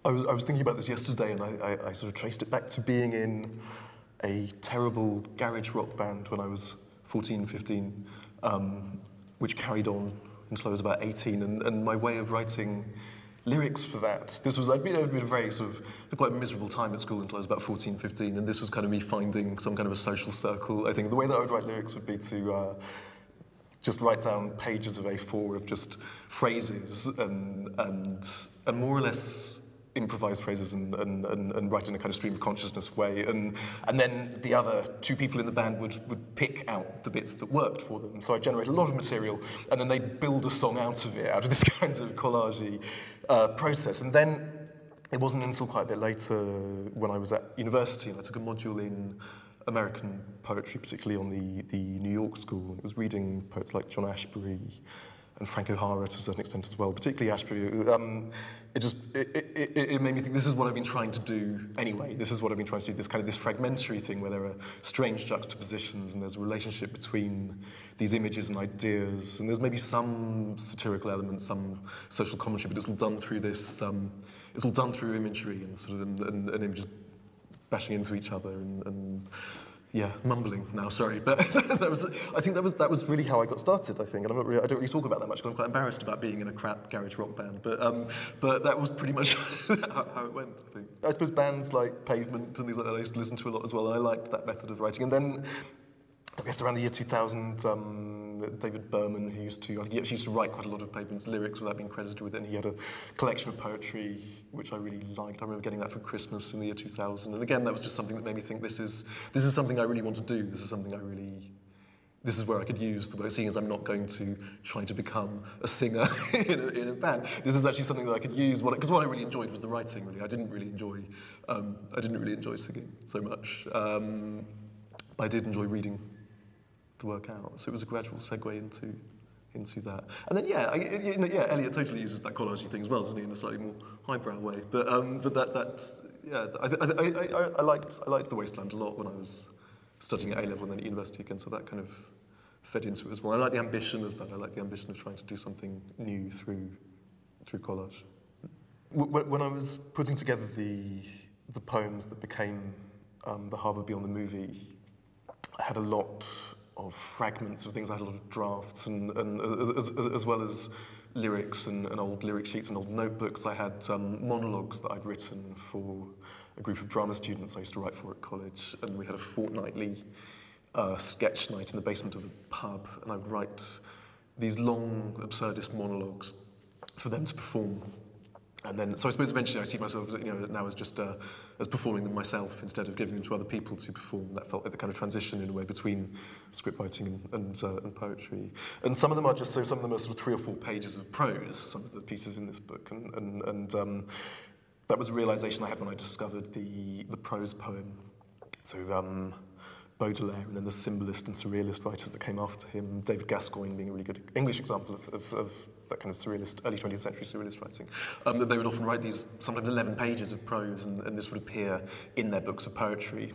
I was thinking about this yesterday, and I sort of traced it back to being in a terrible garage rock band when I was 14, 15, which carried on until I was about 18, and my way of writing lyrics for that, I'd been a very sort of, quite a miserable time at school until I was about 14, 15, and this was kind of me finding some kind of a social circle. I think the way that I would write lyrics would be to just write down pages of A4 of just phrases and more or less improvised phrases and write in a kind of stream of consciousness way, and then the other two people in the band would pick out the bits that worked for them. So I generate a lot of material, and then they build a song out of it, out of this kind of collage-y process. And then it wasn't until quite a bit later, when I was at university, and I took a module in American poetry, particularly on the New York school. It was reading poets like John Ashbery and Frank O'Hara to a certain extent as well, particularly Ashbery. It made me think, this is what I've been trying to do anyway. This is what I've been trying to do, this fragmentary thing where there are strange juxtapositions and there's a relationship between these images and ideas, and there's maybe some satirical elements, some social commentary, but it's all done through this, it's all done through imagery and sort of and images bashing into each other and yeah, mumbling now, sorry, but I think that was really how I got started, I think, and I don't really talk about that much because I'm quite embarrassed about being in a crap garage rock band, but that was pretty much how it went, I think. I suppose bands like Pavement and things like that I used to listen to a lot as well, and I liked that method of writing. And then, I guess around the year 2000, David Berman, who he actually used to write quite a lot of Pavement's lyrics without being credited with it, and he had a collection of poetry which I really liked. I remember getting that for Christmas in the year 2000, and again, that was just something that made me think, this is something I really want to do. This is where I could use the way, seeing as I'm not going to try to become a singer in a band. This is actually something that I could use, because what I really enjoyed was the writing, really. I didn't really enjoy singing so much. But I did enjoy reading to work out, so it was a gradual segue into that. And then Eliot totally uses that collage-y thing as well, doesn't he, in a slightly more highbrow way. But I liked The Wasteland a lot when I was studying at A-level and then at university again, so that kind of fed into it as well. I like the ambition of that. I like the ambition of trying to do something new through collage. When I was putting together the poems that became The Harbour Beyond the movie, I had a lot of fragments of things. I had a lot of drafts, and as well as lyrics and old lyric sheets and old notebooks. I had monologues that I'd written for a group of drama students I used to write for at college, and we had a fortnightly sketch night in the basement of a pub, and I would write these long, absurdist monologues for them to perform. And then, so I suppose eventually I see myself, now as just as performing them myself instead of giving them to other people to perform. That felt like the kind of transition in a way between script writing and poetry. And some of them are sort of 3 or 4 pages of prose. Some of the pieces in this book, and that was a realization I had when I discovered the prose poem. So Baudelaire, and then the symbolist and surrealist writers that came after him, David Gascoigne being a really good English example of that kind of surrealist, early 20th century surrealist writing, that they would often write these sometimes 11 pages of prose, and this would appear in their books of poetry,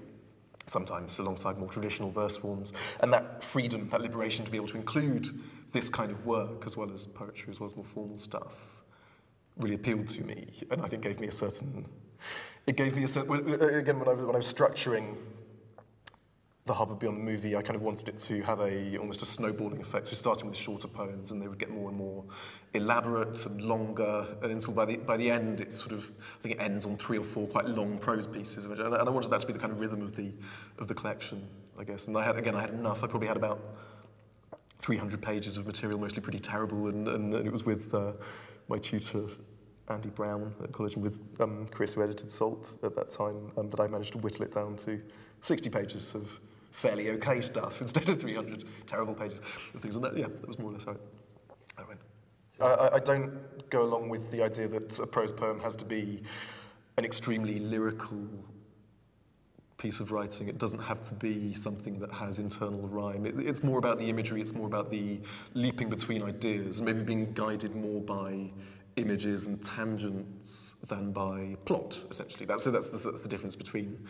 sometimes alongside more traditional verse forms. And that freedom, that liberation to be able to include this kind of work as well as poetry, as well as more formal stuff, really appealed to me, and I think gave me a certain, again, when I was structuring The Harbour Beyond the movie, I kind of wanted it to have almost a snowballing effect. So starting with shorter poems, and they would get more and more elaborate and longer, and until by the end, it's sort of, I think it ends on 3 or 4 quite long prose pieces, and I wanted that to be the kind of rhythm of the collection, I guess. And I had enough. I probably had about 300 pages of material, mostly pretty terrible, and it was with my tutor, Andy Brown, at college, and with Chris, who edited Salt at that time, that I managed to whittle it down to 60 pages of fairly okay stuff instead of 300 terrible pages of things. And that was more or less how it went. I don't go along with the idea that a prose poem has to be an extremely lyrical piece of writing. It doesn't have to be something that has internal rhyme. It's more about the imagery, it's more about the leaping between ideas, and maybe being guided more by images and tangents than by plot, essentially. That's the difference between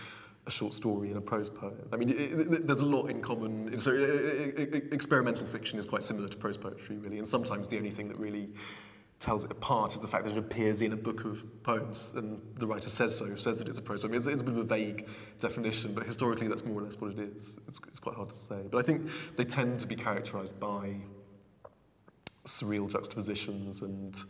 a short story and a prose poem. I mean, there's a lot in common. So experimental fiction is quite similar to prose poetry, really, and sometimes the only thing that really tells it apart is the fact that it appears in a book of poems, and the writer says so, says that it's a prose poem. It's a bit of a vague definition, but historically that's more or less what it is. It's quite hard to say. But I think they tend to be characterised by surreal juxtapositions and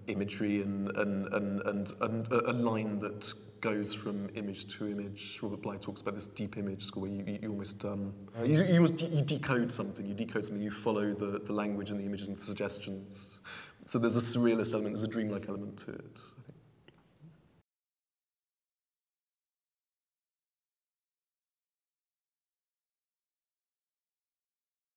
imagery and a line that goes from image to image. Robert Bly talks about this deep image where you almost you decode something. You follow the language and the images and the suggestions. So there's a surrealist element, there's a dreamlike element to it.